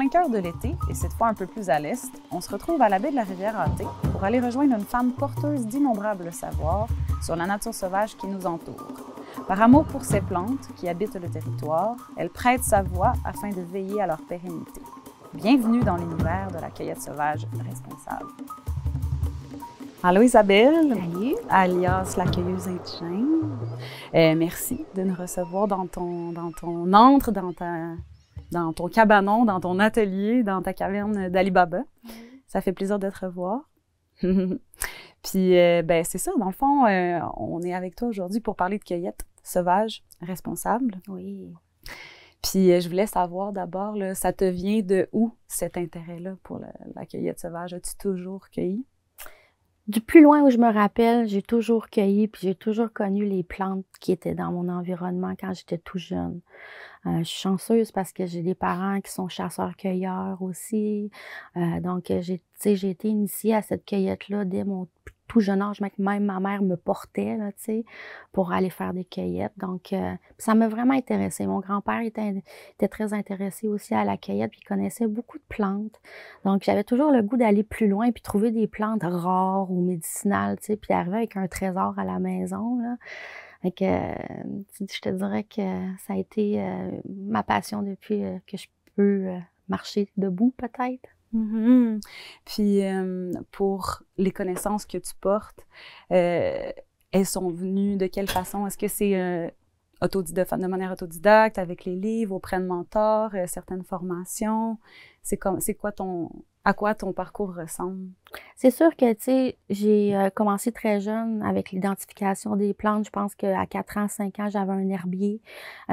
plein cœur de l'été, et cette fois un peu plus à l'est, on se retrouve à la baie de la Rivière-Hâtée pour aller rejoindre une femme porteuse d'innombrables savoirs sur la nature sauvage qui nous entoure. Par amour pour ces plantes qui habitent le territoire, elle prête sa voix afin de veiller à leur pérennité. Bienvenue dans l'univers de la cueillette sauvage responsable. Allô Isabelle, Salut. Alias la cueilleuse indigène. Merci de nous recevoir dans ton antre, dans ton cabanon, dans ton atelier, dans ta caverne d'Ali Baba. Ça fait plaisir de te revoir. Puis, c'est ça, dans le fond, on est avec toi aujourd'hui pour parler de cueillette sauvage responsable. Oui. Puis, je voulais savoir d'abord, là, ça te vient de où cet intérêt-là pour la cueillette sauvage? As-tu toujours cueilli? Du plus loin où je me rappelle, j'ai toujours cueilli, puis j'ai toujours connu les plantes qui étaient dans mon environnement quand j'étais tout jeune. Je suis chanceuse parce que j'ai des parents qui sont chasseurs-cueilleurs aussi. Donc, j'ai été initiée à cette cueillette-là dès mon tout jeune âge. Même ma mère me portait, là, pour aller faire des cueillettes. Donc, ça m'a vraiment intéressée. Mon grand-père était très intéressé aussi à la cueillette, puis il connaissait beaucoup de plantes. Donc, j'avais toujours le goût d'aller plus loin, puis trouver des plantes rares ou médicinales, puis arriver avec un trésor à la maison, là. Fait que, je te dirais que ça a été ma passion depuis que je peux marcher debout, peut-être. Mm-hmm. Puis, pour les connaissances que tu portes, elles sont venues de quelle façon? Est-ce que c'est de manière autodidacte, avec les livres, auprès de mentors, certaines formations? C'est quoi à quoi ton parcours ressemble? C'est sûr que, j'ai commencé très jeune avec l'identification des plantes. Je pense qu'à 4 ans, 5 ans, j'avais un herbier.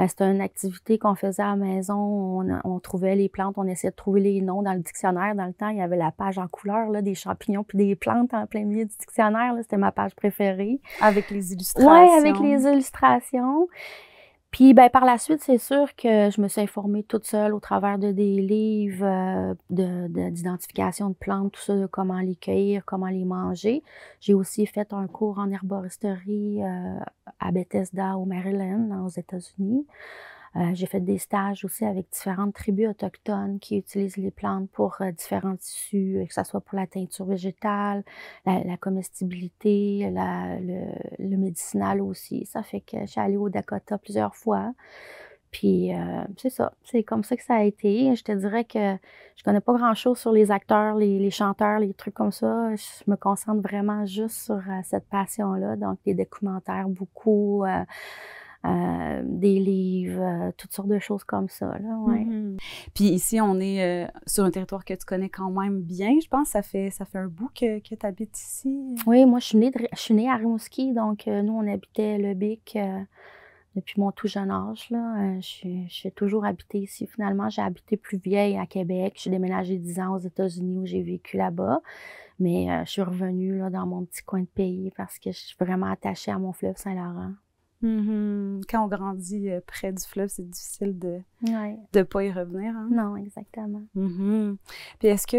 C'était une activité qu'on faisait à la maison. On trouvait les plantes, on essayait de trouver les noms dans le dictionnaire. Dans le temps, il y avait la page en couleur, là, des champignons puis des plantes en plein milieu du dictionnaire. C'était ma page préférée. Avec les illustrations. Oui, avec les illustrations. Puis, par la suite, c'est sûr que je me suis informée toute seule au travers de des livres d'identification de plantes, tout ça, de comment les cueillir, comment les manger. J'ai aussi fait un cours en herboristerie à Bethesda, au Maryland, aux États-Unis. J'ai fait des stages aussi avec différentes tribus autochtones qui utilisent les plantes pour différents tissus, que ce soit pour la teinture végétale, la comestibilité, le médicinal aussi. Ça fait que je suis allée au Dakota plusieurs fois. Puis, c'est ça. C'est comme ça que ça a été. Je te dirais que je connais pas grand-chose sur les acteurs, les chanteurs, les trucs comme ça. Je me concentre vraiment juste sur cette passion-là. Donc, les documentaires, beaucoup... des livres, toutes sortes de choses comme ça, là, ouais. Mm-hmm. Puis ici, on est sur un territoire que tu connais quand même bien. Je pense que ça fait un bout que tu habites ici. Oui, moi, je suis née à Rimouski, donc nous, on habitait le Bic depuis mon tout jeune âge, là. J'ai toujours habité ici, finalement. J'ai habité plus vieille à Québec. J'ai déménagé 10 ans aux États-Unis où j'ai vécu là-bas. Mais je suis revenue là, dans mon petit coin de pays parce que je suis vraiment attachée à mon fleuve Saint-Laurent. Mm-hmm. Quand on grandit près du fleuve, c'est difficile de pas y revenir. Hein? Non, exactement. Mm-hmm. Puis est-ce que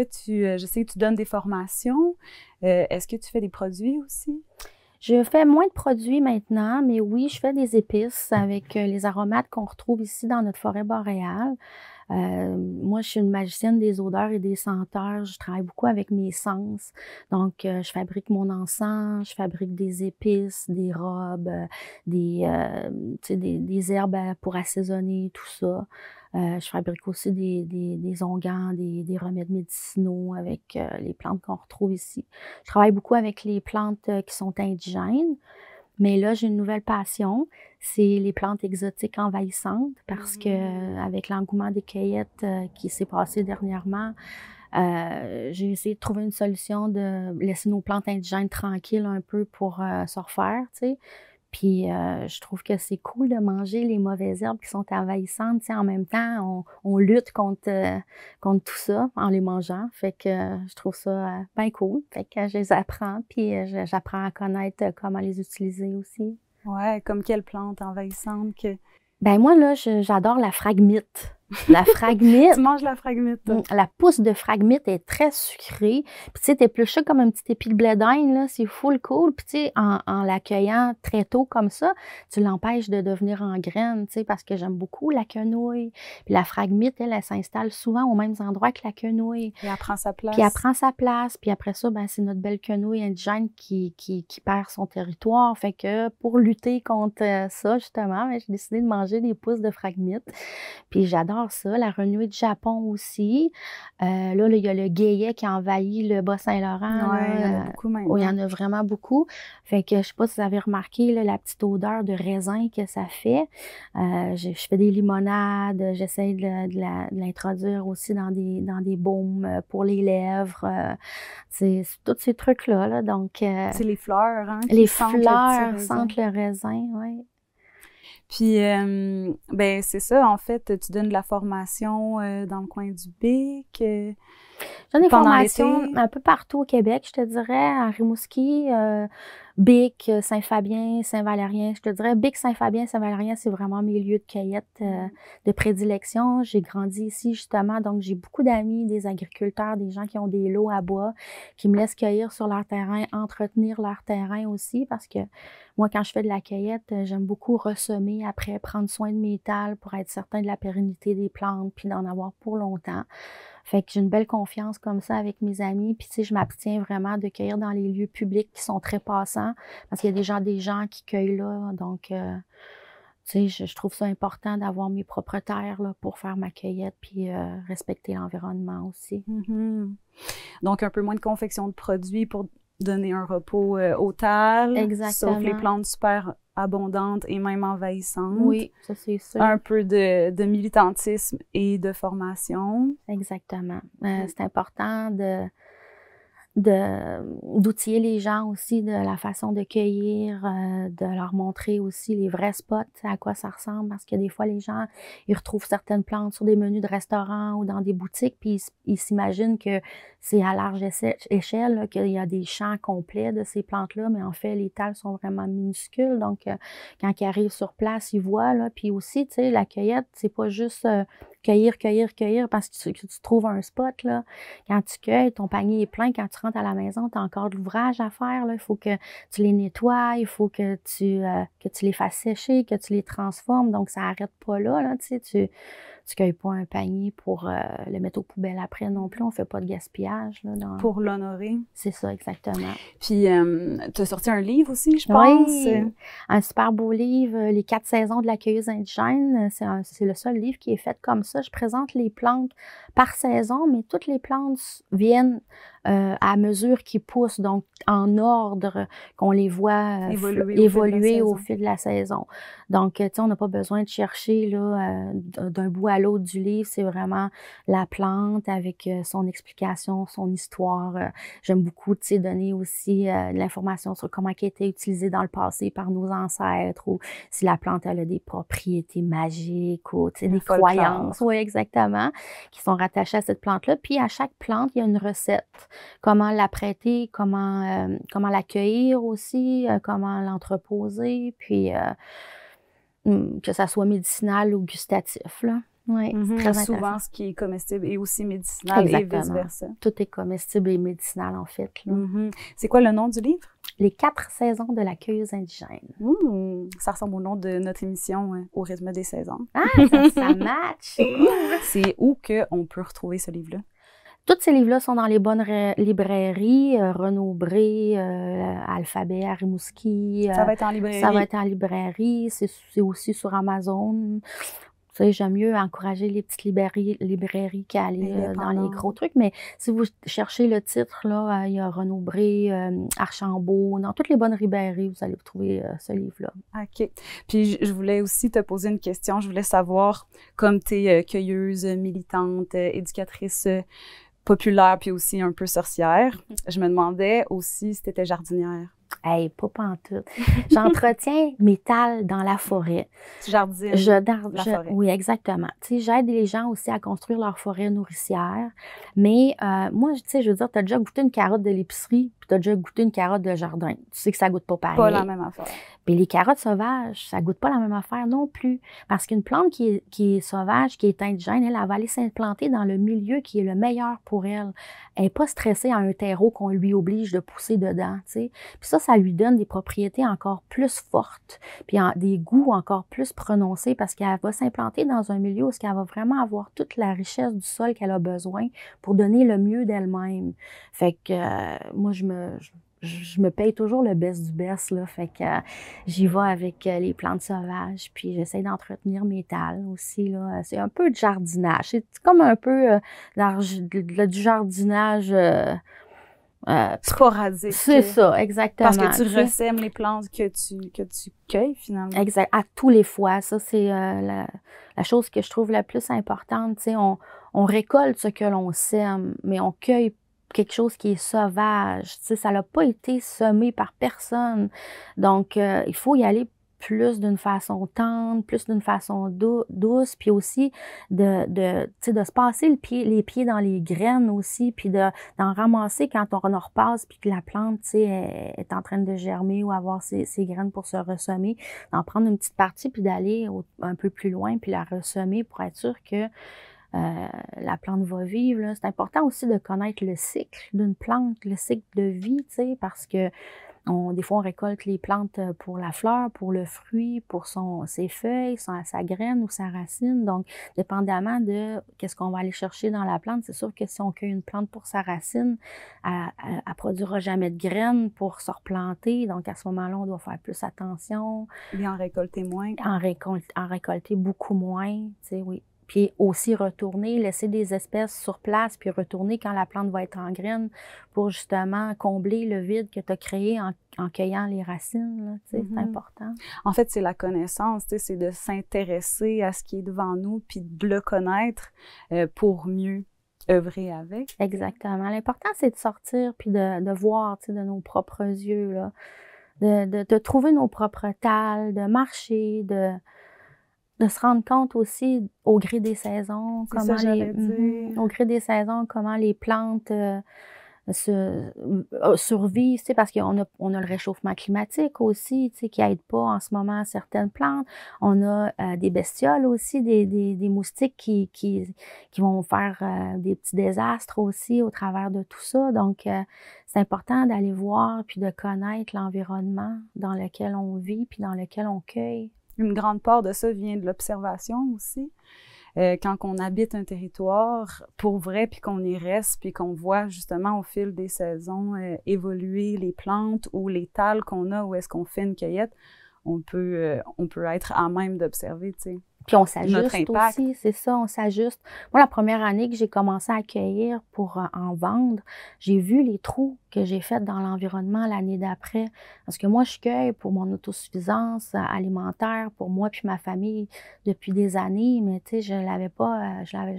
je sais que tu donnes des formations, est-ce que tu fais des produits aussi? Je fais moins de produits maintenant, mais oui, je fais des épices avec les aromates qu'on retrouve ici dans notre forêt boréale. Moi, je suis une magicienne des odeurs et des senteurs. Je travaille beaucoup avec mes sens. Donc, je fabrique mon encens, je fabrique des épices, des robes, des herbes pour assaisonner, tout ça. Je fabrique aussi des onguents, des remèdes médicinaux avec les plantes qu'on retrouve ici. Je travaille beaucoup avec les plantes qui sont indigènes. Mais là, j'ai une nouvelle passion, c'est les plantes exotiques envahissantes parce que avec l'engouement des cueillettes qui s'est passé dernièrement, j'ai essayé de trouver une solution de laisser nos plantes indigènes tranquilles un peu pour se refaire, tu sais. Puis je trouve que c'est cool de manger les mauvaises herbes qui sont envahissantes, tu sais. En même temps, on lutte contre tout ça en les mangeant. Fait que je trouve ça bien cool. Fait que je les apprends, puis j'apprends à connaître comment les utiliser aussi. Ouais, comme quelle plante envahissante que... Ben moi, là, j'adore la phragmite. La phragmite. Tu manges la phragmite. La pousse de phragmite est très sucrée. Puis tu sais, t'épluches comme un petit épi de blé d'Inde, là, c'est full cool. Puis tu sais, en l'accueillant très tôt comme ça, tu l'empêches de devenir en graine, tu sais, parce que j'aime beaucoup la quenouille. Puis la phragmite, elle s'installe souvent aux mêmes endroits que la quenouille. Et elle prend sa place. Puis elle prend sa place. Puis après ça, ben, c'est notre belle quenouille indigène qui perd son territoire. Fait que pour lutter contre ça, justement, ben, j'ai décidé de manger des pousses de phragmite. Puis j'adore ça. La renouée du Japon aussi. Là, il y a le guéillet qui envahit le Bas-Saint-Laurent. Oui, il y en a beaucoup maintenant. Il y en a vraiment beaucoup. Fait que je sais pas si vous avez remarqué là, la petite odeur de raisin que ça fait. Je fais des limonades. J'essaie de l'introduire aussi dans des baumes pour les lèvres. C'est tous ces trucs-là. Là, donc, c'est les fleurs, hein? Les fleurs sentent le raisin, oui. Puis, ben c'est ça, en fait, tu donnes de la formation dans le coin du Bic. Je donne des formations un peu partout au Québec, je te dirais, à Rimouski, Bic, Saint-Fabien, Saint-Valérien. Je te dirais, Bic, Saint-Fabien, Saint-Valérien, c'est vraiment mes lieux de cueillette de prédilection. J'ai grandi ici, justement, donc j'ai beaucoup d'amis, des agriculteurs, des gens qui ont des lots à bois, qui me laissent cueillir sur leur terrain, entretenir leur terrain aussi, parce que moi, quand je fais de la cueillette, j'aime beaucoup ressemer après, prendre soin de mes tales pour être certain de la pérennité des plantes, puis d'en avoir pour longtemps. Fait que j'ai une belle confiance comme ça avec mes amis. Puis, tu sais, je m'abstiens vraiment de cueillir dans les lieux publics qui sont très passants parce qu'il y a des gens qui cueillent là. Donc, tu sais, je trouve ça important d'avoir mes propres terres là, pour faire ma cueillette puis respecter l'environnement aussi. Donc, un peu moins de confection de produits pour donner un repos aux tales. Exactement. Sauf les plantes super abondantes et même envahissantes. Oui, ça c'est sûr. Un peu de militantisme et de formation. Exactement. C'est important d'outiller les gens aussi de la façon de cueillir, de leur montrer aussi les vrais spots, à quoi ça ressemble, parce que des fois, les gens, ils retrouvent certaines plantes sur des menus de restaurants ou dans des boutiques, puis ils s'imaginent que c'est à large échelle, qu'il y a des champs complets de ces plantes-là, mais en fait, les tales sont vraiment minuscules, donc quand ils arrivent sur place, ils voient, là, puis aussi, tu sais, la cueillette, c'est pas juste cueillir, parce que tu trouves un spot, là. Quand tu cueilles, ton panier est plein, quand tu rentres à la maison, tu as encore de l'ouvrage à faire, là. Il faut que tu les nettoies, il faut que tu les fasses sécher, que tu les transformes, donc ça n'arrête pas là, tu sais, tu cueilles pas un panier pour le mettre aux poubelles après non plus, on fait pas de gaspillage, là. Pour l'honorer. C'est ça, exactement. Puis, tu as sorti un livre aussi, je pense. Oui, un super beau livre, Les 4 saisons de la cueilleuse indigène. C'est le seul livre qui est fait comme ça. Je présente les plantes par saison, mais toutes les plantes viennent à mesure qu'ils poussent, donc en ordre qu'on les voit évoluer au fil de la saison. Donc, tu sais, on n'a pas besoin de chercher là d'un bout à l'autre du livre. C'est vraiment la plante avec son explication, son histoire. J'aime beaucoup, tu sais, donner aussi de l'information sur comment elle a été utilisée dans le passé par nos ancêtres ou si la plante elle a des propriétés magiques ou, tu sais, des croyances. Oui, exactement, qui sont rattachées à cette plante-là. Puis, à chaque plante, il y a une recette. Comment l'apprêter, comment l'accueillir aussi, comment l'entreposer, puis que ça soit médicinal ou gustatif, là. Oui, c'est très souvent, ce qui est comestible est aussi médicinal. Exactement. Et vice-versa. Tout est comestible et médicinal, en fait. C'est quoi le nom du livre? Les 4 saisons de la cueilleuse indigène. Ça ressemble au nom de notre émission Au rythme des saisons. Ah, ça match! C'est où qu'on peut retrouver ce livre-là? Tous ces livres-là sont dans les bonnes librairies, Renaud-Bré, Alphabet, à Rimouski. Ça va être en librairie. Ça va être en librairie. C'est aussi sur Amazon. Tu sais, j'aime mieux encourager les petites librairies qu'aller dans les gros trucs. Mais si vous cherchez le titre, là, il y a Renaud-Bré, Archambault. Dans toutes les bonnes librairies, vous allez trouver ce livre-là. OK. Puis, je voulais aussi te poser une question. Je voulais savoir, comme tu es cueilleuse, militante, éducatrice populaire, puis aussi un peu sorcière, je me demandais aussi si tu étais jardinière. Hey, pas pantoute. J'entretiens mes tales dans la forêt. Tu jardines la forêt. Oui, exactement. Tu sais, j'aide les gens aussi à construire leur forêt nourricière. Mais moi, tu sais, je veux dire, tu as déjà goûté une carotte de l'épicerie, puis tu as déjà goûté une carotte de jardin. Tu sais que ça goûte pas pareil. Pas la même affaire. Puis les carottes sauvages, ça goûte pas la même affaire non plus. Parce qu'une plante qui est sauvage, qui est indigène, elle va aller s'implanter dans le milieu qui est le meilleur pour elle. Elle n'est pas stressée à un terreau qu'on lui oblige de pousser dedans, tu sais. Puis ça lui donne des propriétés encore plus fortes, puis des goûts encore plus prononcés parce qu'elle va s'implanter dans un milieu où elle va vraiment avoir toute la richesse du sol qu'elle a besoin pour donner le mieux d'elle-même. Fait que moi, je me paye toujours le best du best, là. Fait que j'y vais avec les plantes sauvages, puis j'essaie d'entretenir mes talles aussi, là. C'est un peu de jardinage. C'est comme un peu du jardinage sporadique. C'est ça, exactement. Parce que tu ressèmes les plantes que tu cueilles, finalement. Exact. À tous les fois. Ça, c'est la chose que je trouve la plus importante. Tu sais, on récolte ce que l'on sème, mais on cueille quelque chose qui est sauvage. Tu sais, ça n'a pas été semé par personne. Donc, il faut y aller plus d'une façon tendre, plus d'une façon douce, puis aussi de se passer les pieds dans les graines aussi, puis d'en ramasser quand on en repasse, puis que la plante, tu sais, est en train de germer ou avoir ses graines pour se ressemer, d'en prendre une petite partie, puis d'aller un peu plus loin, puis la ressemer pour être sûr que la plante va vivre. C'est important aussi de connaître le cycle d'une plante, le cycle de vie, tu sais, parce que des fois, on récolte les plantes pour la fleur, pour le fruit, pour ses feuilles, sa graine ou sa racine. Donc, dépendamment de qu'est-ce qu'on va aller chercher dans la plante, c'est sûr que si on cueille une plante pour sa racine, elle ne produira jamais de graines pour se replanter. Donc, à ce moment-là, on doit faire plus attention. Et en récolter moins. En récolter beaucoup moins, tu sais, oui. Puis aussi retourner, laisser des espèces sur place, puis retourner quand la plante va être en graine pour justement combler le vide que tu as créé en cueillant les racines, là, tu sais, c'est important. En fait, c'est la connaissance, tu sais, c'est de s'intéresser à ce qui est devant nous, puis de le connaître pour mieux œuvrer avec. Exactement. L'important, c'est de sortir, puis de voir, tu sais, de nos propres yeux, là, de trouver nos propres talles, de marcher, de se rendre compte aussi au gré des saisons, comment les plantes survivent, tu sais, parce qu'on a le réchauffement climatique aussi, tu sais, qui aide pas en ce moment certaines plantes. On a des bestioles aussi, des moustiques qui vont faire des petits désastres aussi au travers de tout ça. Donc, c'est important d'aller voir puis de connaître l'environnement dans lequel on vit puis dans lequel on cueille. Une grande part de ça vient de l'observation aussi. Quand on habite un territoire pour vrai, puis qu'on y reste, puis qu'on voit justement au fil des saisons évoluer les plantes ou les talles qu'on a, où est-ce qu'on fait une cueillette, on peut être à même d'observer, tu sais. Puis on s'ajuste aussi, c'est ça, on s'ajuste. Moi, la première année que j'ai commencé à cueillir pour en vendre, j'ai vu les trous que j'ai faits dans l'environnement l'année d'après. Parce que moi, je cueille pour mon autosuffisance alimentaire, pour moi puis ma famille depuis des années, mais tu sais, je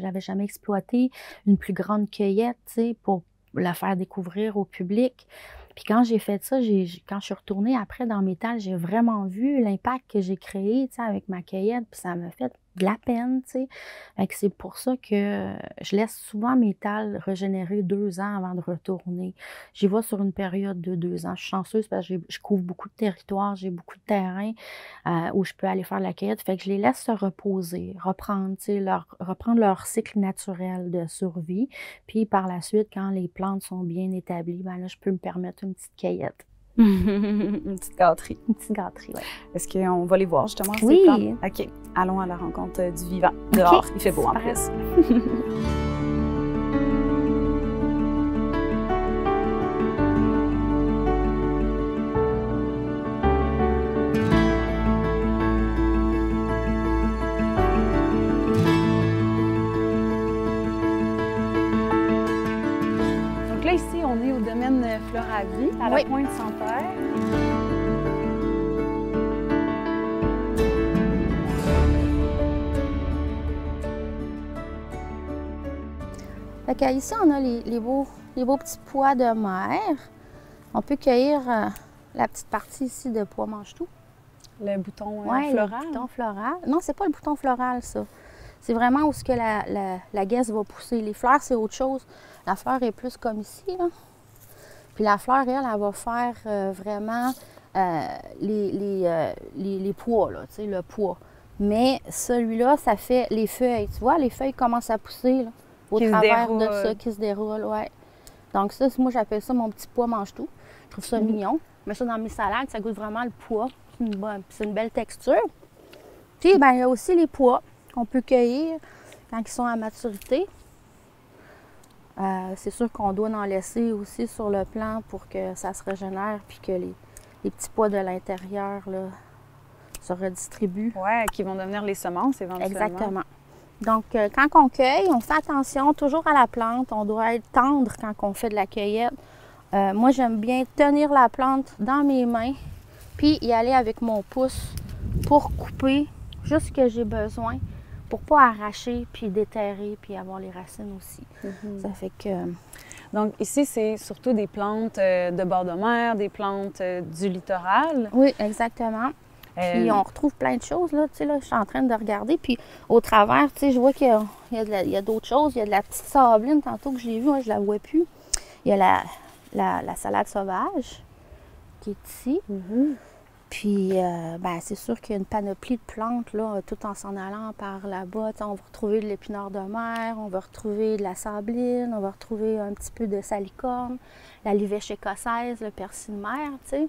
l'avais jamais exploité une plus grande cueillette, tu sais, pour la faire découvrir au public. Puis quand j'ai fait ça, quand je suis retournée après dans mes talles, j'ai vraiment vu l'impact que j'ai créé, tu sais, avec ma cueillette, puis ça m'a fait de la peine, tu sais. Fait que c'est pour ça que je laisse souvent mes talles régénérer 2 ans avant de retourner. J'y vais sur une période de 2 ans. Je suis chanceuse parce que je couvre beaucoup de territoires, j'ai beaucoup de terrain où je peux aller faire de la cueillette. Fait que je les laisse se reposer, reprendre, tu sais, reprendre leur cycle naturel de survie. Puis par la suite, quand les plantes sont bien établies, ben là, je peux me permettre une petite cueillette. Une petite gâterie. Une petite gâterie, oui. Est-ce qu'on va les voir justement, oui. ces plantes? OK. Allons à la rencontre du vivant. Dehors, il fait beau en plus. Donc là, ici, on est au domaine Floravie, à la Pointe-Santerre. Fait qu'ici, on a les beaux petits pois de mer. On peut cueillir la petite partie ici de pois mange-tout. Le bouton floral? Le bouton floral. Non, c'est pas le bouton floral, ça. C'est vraiment où ce que la gaisse va pousser. Les fleurs, c'est autre chose. La fleur est plus comme ici, là. Puis la fleur, elle va faire vraiment les pois, là, tu sais, le pois. Mais celui-là, ça fait les feuilles. Tu vois, les feuilles commencent à pousser là, au travers de ça, qui se déroule, ouais. Donc ça, moi, j'appelle ça mon petit pois mange-tout. Je trouve ça mignon. Je mets ça dans mes salades, ça goûte vraiment le pois. C'est une belle texture. Puis, ben, il y a aussi les pois qu'on peut cueillir quand ils sont à maturité. C'est sûr qu'on doit en laisser aussi sur le plant pour que ça se régénère puis que les petits pois de l'intérieur se redistribuent. Oui, qui vont devenir les semences éventuellement. Exactement. Donc, quand on cueille, on fait attention toujours à la plante. On doit être tendre quand on fait de la cueillette. Moi, j'aime bien tenir la plante dans mes mains puis y aller avec mon pouce pour couper juste ce que j'ai besoin pour ne pas arracher puis déterrer puis avoir les racines aussi. Ça fait que... Donc, ici, c'est surtout des plantes de bord de mer, des plantes du littoral. Oui, exactement. Puis on retrouve plein de choses, là, tu sais, là, je suis en train de regarder, puis au travers, tu sais, je vois qu'il y a d'autres choses. Il y a de la petite sabline, tantôt que je l'ai vue, moi, je la vois plus. Il y a la salade sauvage, qui est ici. Puis, ben, c'est sûr qu'il y a une panoplie de plantes, là, tout en s'en allant par là-bas. Tu sais, on va retrouver de l'épinard de mer, on va retrouver de la sabline, on va retrouver un petit peu de salicorne, la livèche écossaise, le persil de mer, tu sais.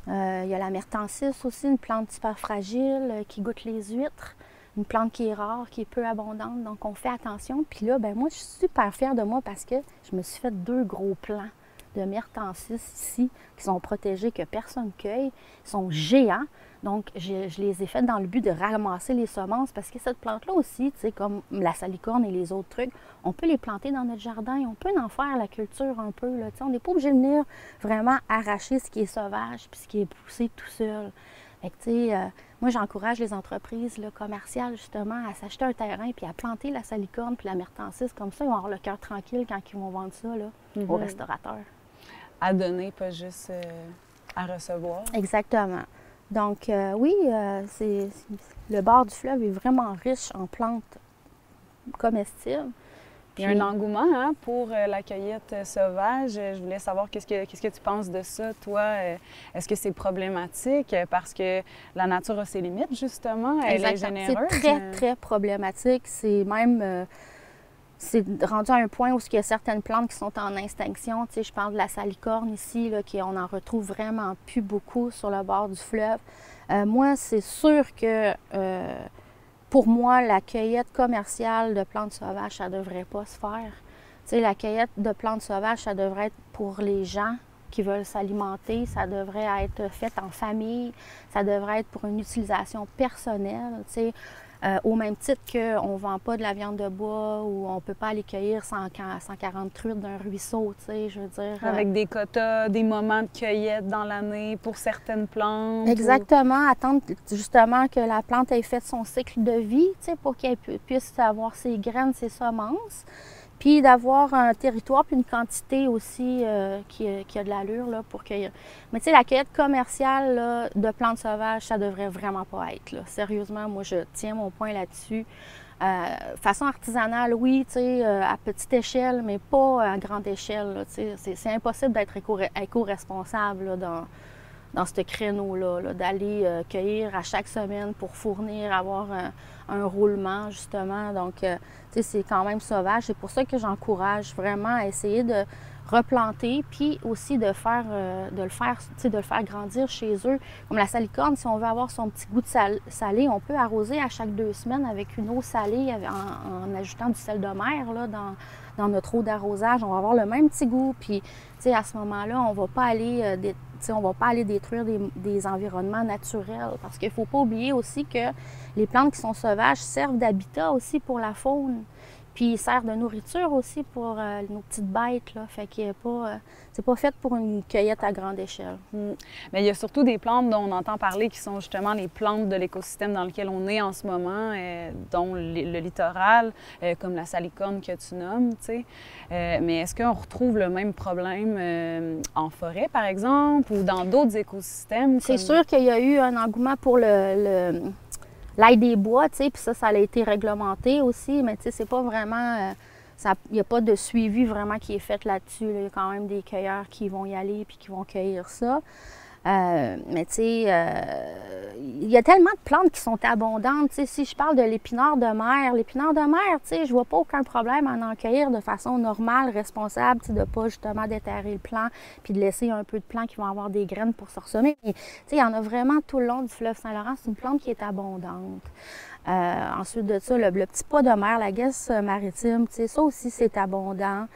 Il y a la myrtensis aussi, une plante super fragile qui goûte les huîtres, une plante qui est rare, qui est peu abondante, donc on fait attention. Puis là, ben moi, je suis super fière de moi parce que je me suis fait 2 gros plants de myrtensis ici qui sont protégés, que personne ne cueille. Ils sont géants, donc je les ai faits dans le but de ramasser les semences parce que cette plante-là aussi, tu sais, comme la salicorne et les autres trucs, on peut les planter dans notre jardin, on peut en faire la culture un peu, là, tu sais, on n'est pas obligé de venir vraiment arracher ce qui est sauvage puis ce qui est poussé tout seul. Fait que, tu sais, moi, j'encourage les entreprises là, commerciales, justement, à s'acheter un terrain puis à planter la salicorne puis la myrtensis. Comme ça, ils vont avoir le cœur tranquille quand ils vont vendre ça là, aux restaurateurs. À donner, pas juste à recevoir. Exactement. Donc, oui, le bord du fleuve est vraiment riche en plantes comestibles. Il y a un engouement pour la cueillette sauvage. Je voulais savoir qu'est-ce que tu penses de ça, toi? Est-ce que c'est problématique parce que la nature a ses limites, justement? Elle est généreuse? C'est très, très problématique. C'est même... c'est rendu à un point où il y a certaines plantes qui sont en extinction. Tu sais, je parle de la salicorne ici, là, on en retrouve vraiment plus beaucoup sur le bord du fleuve. Moi, c'est sûr que... pour moi, la cueillette commerciale de plantes sauvages, ça ne devrait pas se faire. Tu sais, la cueillette de plantes sauvages, ça devrait être pour les gens qui veulent s'alimenter, ça devrait être fait en famille, ça devrait être pour une utilisation personnelle, tu sais. Au même titre qu'on ne vend pas de la viande de bois ou on ne peut pas aller cueillir 140 truites d'un ruisseau, tu sais, je veux dire. Avec des quotas, des moments de cueillette dans l'année pour certaines plantes. Exactement, attendre justement que la plante ait fait son cycle de vie, tu sais, pour qu'elle puisse avoir ses graines, ses semences. Puis d'avoir un territoire puis une quantité aussi qui a de l'allure là, pour cueillir. Mais tu sais, la cueillette commerciale là, de plantes sauvages, ça devrait vraiment pas être. Là. Sérieusement, moi, je tiens mon point là-dessus. Façon artisanale, oui, tu sais, à petite échelle, mais pas à grande échelle. Là, c'est impossible d'être éco-responsable dans ce créneau-là, là, d'aller cueillir à chaque semaine pour fournir, avoir un roulement, justement. Donc, tu sais, c'est quand même sauvage. C'est pour ça que j'encourage vraiment à essayer de replanter, puis aussi de le faire grandir chez eux. Comme la salicorne, si on veut avoir son petit goût de salé, on peut arroser à chaque 2 semaines avec une eau salée en ajoutant du sel de mer là, dans notre eau d'arrosage. On va avoir le même petit goût. Puis, tu sais, à ce moment-là, on ne va pas aller détruire des environnements naturels. Parce qu'il ne faut pas oublier aussi que les plantes qui sont sauvages servent d'habitat aussi pour la faune. Puis ils servent de nourriture aussi pour nos petites bêtes. Là. Fait qu'il c'est pas fait pour une cueillette à grande échelle. Mais il y a surtout des plantes dont on entend parler qui sont justement les plantes de l'écosystème dans lequel on est en ce moment, dont le littoral, comme la salicorne que tu nommes, tu sais. Mais est-ce qu'on retrouve le même problème en forêt, par exemple, ou dans d'autres écosystèmes? C'est sûr qu'il y a eu un engouement pour l'ail des bois, tu sais, puis ça a été réglementé aussi, mais tu sais, c'est pas vraiment il n'y a pas de suivi vraiment qui est fait là-dessus. Là. Il y a quand même des cueilleurs qui vont y aller puis qui vont cueillir ça. Mais tu sais, il y a tellement de plantes qui sont abondantes. Tu sais, si je parle de l'épinard de mer, tu sais, je vois pas aucun problème à en cueillir de façon normale, responsable, tu sais, de pas justement déterrer le plant puis de laisser un peu de plants qui vont avoir des graines pour se ressemer. Tu sais, il y en a vraiment tout le long du fleuve Saint-Laurent. C'est une plante qui est abondante. Ensuite de ça, le petit pas de mer, la guesse maritime, tu sais, ça aussi, c'est abondant.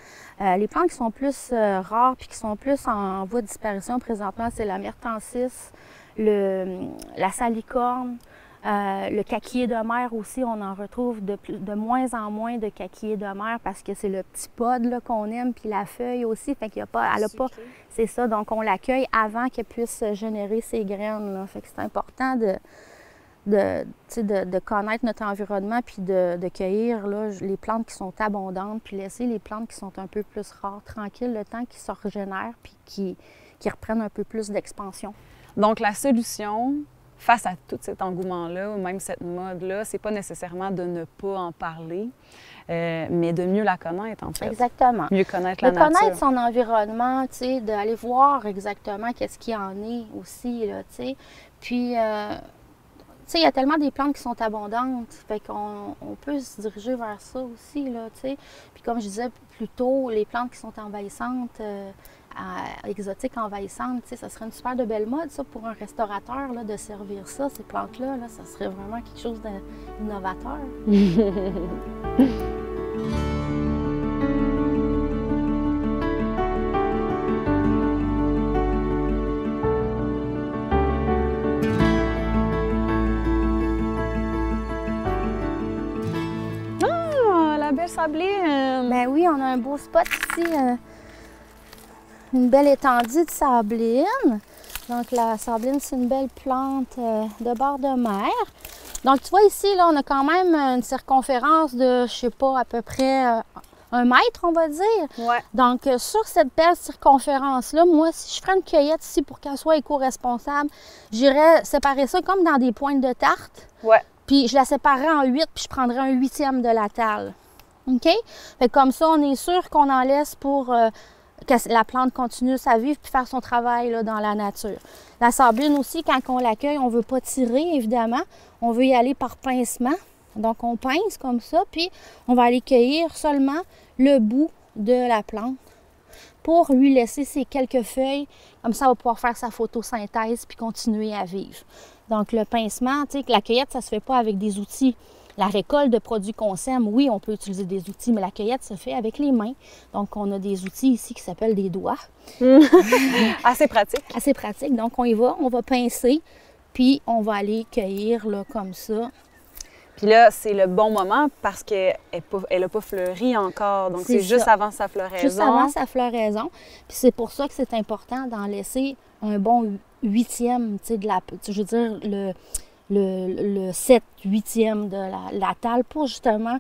Les plantes qui sont plus rares puis qui sont plus en voie de disparition présentement, c'est la myrtensis, la salicorne, le kaki de mer aussi. On en retrouve de moins en moins de kaki de mer parce que c'est le petit pod qu'on aime, puis la feuille aussi. Fait qu'il y a pas, elle a pas, c'est ça. Donc, on l'accueille avant qu'elle puisse générer ses graines. Là. Fait que c'est important de connaître notre environnement puis de cueillir là, les plantes qui sont abondantes puis laisser les plantes qui sont un peu plus rares tranquilles le temps qu'ils se régénèrent puis qui reprennent un peu plus d'expansion. Donc, la solution face à tout cet engouement-là ou même cette mode-là, c'est pas nécessairement de ne pas en parler, mais de mieux la connaître, en fait. Exactement. Mieux connaître la nature. De connaître son environnement, tu sais, d'aller voir exactement qu'est-ce qu'il y en est aussi, là, tu sais. Puis, tu sais, il y a tellement des plantes qui sont abondantes, fait qu'on peut se diriger vers ça aussi, là, tu sais. Puis comme je disais plus tôt, les plantes qui sont envahissantes, exotiques envahissantes, tu sais, ça serait une super de belle mode, ça, pour un restaurateur, là, de servir ça, ces plantes-là, là, ça serait vraiment quelque chose d'innovateur. Sabline. Ben oui, on a un beau spot ici, une belle étendue de sabline. Donc la sabline, c'est une belle plante de bord de mer. Donc tu vois ici, là, on a quand même une circonférence de, je sais pas, à peu près 1 mètre, on va dire. Ouais. Donc sur cette belle circonférence-là, moi, si je ferais une cueillette ici pour qu'elle soit éco-responsable, j'irais séparer ça comme dans des pointes de tarte. Ouais. Puis je la séparerais en 8, puis je prendrais un 8e de la tale. OK? Fait que comme ça, on est sûr qu'on en laisse pour que la plante continue sa vie puis faire son travail là, dans la nature. La sabline aussi, quand on l'accueille, on ne veut pas tirer, évidemment. On veut y aller par pincement. Donc, on pince comme ça, puis on va aller cueillir seulement le bout de la plante pour lui laisser ses quelques feuilles. Comme ça, on va pouvoir faire sa photosynthèse puis continuer à vivre. Donc, le pincement, tu sais, la cueillette, ça ne se fait pas avec des outils. La récolte de produits qu'on sème, oui, on peut utiliser des outils, mais la cueillette se fait avec les mains. Donc, on a des outils ici qui s'appellent des doigts. Assez pratique. Assez pratique. Donc, on y va, on va pincer, puis on va aller cueillir là, comme ça. Puis là, c'est le bon moment parce qu'elle n'a pas fleuri encore. Donc, c'est juste avant sa floraison. Juste avant sa floraison. Puis c'est pour ça que c'est important d'en laisser un bon 8e, tu sais, je veux dire, le 7/8e de la tale pour justement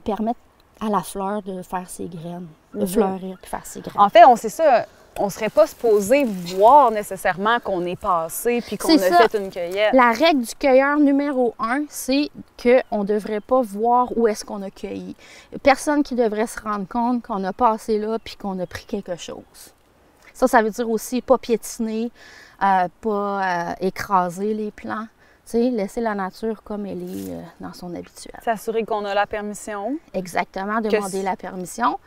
permettre à la fleur de faire ses graines, de fleurir puis faire ses graines. En fait, c'est ça, on ne serait pas supposé voir nécessairement qu'on est passé puis qu'on a fait une cueillette. La règle du cueilleur numéro 1, c'est qu'on ne devrait pas voir où est-ce qu'on a cueilli. Personne qui devrait se rendre compte qu'on a passé là puis qu'on a pris quelque chose. Ça veut dire aussi pas piétiner, pas écraser les plants. T'sais, laisser la nature comme elle est dans son habituel. S'assurer qu'on a la permission. Exactement, demander la permission.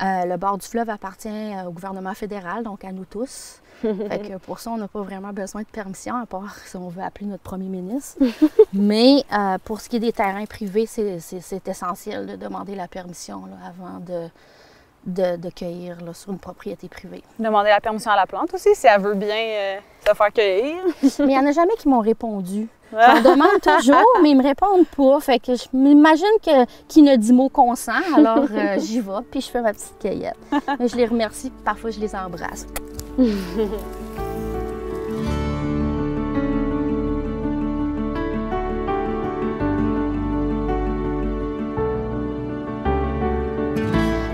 Le bord du fleuve appartient au gouvernement fédéral, donc à nous tous. Fait que pour ça, on n'a pas vraiment besoin de permission, à part si on veut appeler notre premier ministre. Mais pour ce qui est des terrains privés, c'est essentiel de demander la permission là, avant de cueillir là, sur une propriété privée. Demander la permission à la plante aussi, si elle veut bien se faire cueillir. Mais il n'y en a jamais qui m'ont répondu. J'en demande toujours, mais ils ne me répondent pas. Fait que je m'imagine qui ne dit mot consent, alors j'y vais, puis je fais ma petite cueillette. Mais je les remercie, puis parfois je les embrasse.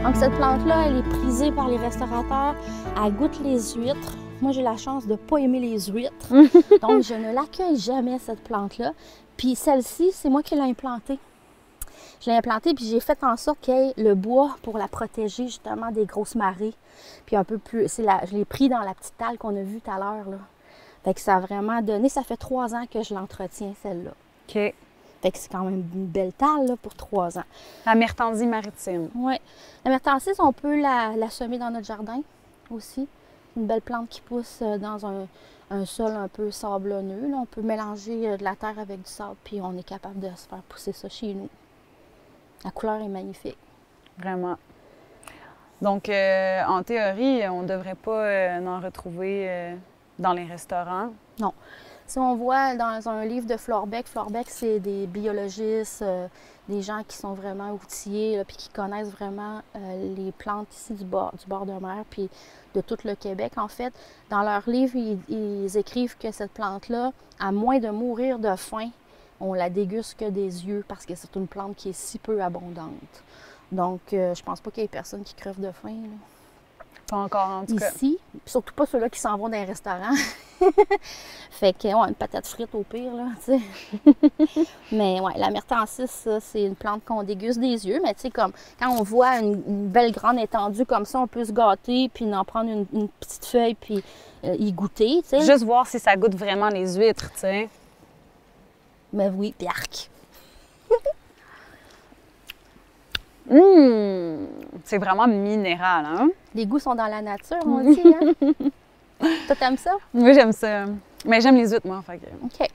Donc cette plante-là, elle est prisée par les restaurateurs. Elle goûte les huîtres. Moi, j'ai la chance de ne pas aimer les huîtres. Donc, je ne l'accueille jamais, cette plante-là. Puis celle-ci, c'est moi qui l'ai implantée. Je l'ai implantée, puis j'ai fait en sorte qu'il y ait le bois pour la protéger justement des grosses marées. Puis un peu plus, je l'ai pris dans la petite talle qu'on a vue tout à l'heure, là. Fait que ça a vraiment donné, ça fait 3 ans que je l'entretiens, celle-là. OK. Fait que c'est quand même une belle talle, là, pour 3 ans. La myrtandie maritime. Oui. La myrtantille, on peut la semer dans notre jardin aussi. Une belle plante qui pousse dans un sol un peu sablonneux. Là. On peut mélanger de la terre avec du sable, puis on est capable de se faire pousser ça chez nous. La couleur est magnifique. Vraiment. Donc, en théorie, on ne devrait pas en retrouver dans les restaurants. Non. Si on voit dans un livre de Florbeck, c'est des biologistes, des gens qui sont vraiment outillés, là, puis qui connaissent vraiment les plantes ici du bord de mer, puis de tout le Québec, en fait. Dans leur livre, ils écrivent que cette plante-là, à moins de mourir de faim, on la déguste que des yeux, parce que c'est une plante qui est si peu abondante. Donc, je pense pas qu'il y ait personne qui crève de faim, là. Pas encore, en tout cas. Ici, surtout pas ceux-là qui s'en vont dans les restaurants. Fait que, ouais, une patate frite au pire, là, tu sais. Mais ouais, la myrtantille, ça, c'est une plante qu'on déguste des yeux. Mais tu sais, comme quand on voit une belle grande étendue comme ça, on peut se gâter, puis en prendre une petite feuille, puis y goûter, tu sais. Juste voir si ça goûte vraiment les huîtres, tu sais. Mais oui, puis arc. C'est vraiment minéral, hein? Les goûts sont dans la nature, on dit, hein? Toi, t'aimes ça? Oui, j'aime ça. Mais j'aime les huîtres, moi, fait que... OK.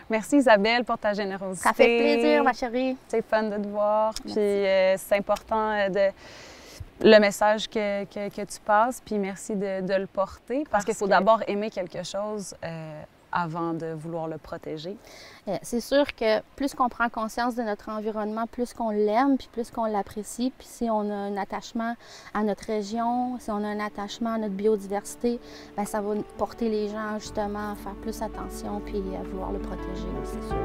Merci Isabelle pour ta générosité. Ça fait plaisir, ma chérie. C'est fun de te voir. Merci. Puis c'est important le message que tu passes. Puis merci de le porter. Parce qu'il faut d'abord aimer quelque chose avant de vouloir le protéger. C'est sûr que plus qu'on prend conscience de notre environnement, plus qu'on l'aime, puis plus qu'on l'apprécie. Puis si on a un attachement à notre région, si on a un attachement à notre biodiversité, bien, ça va porter les gens justement à faire plus attention puis à vouloir le protéger, c'est sûr.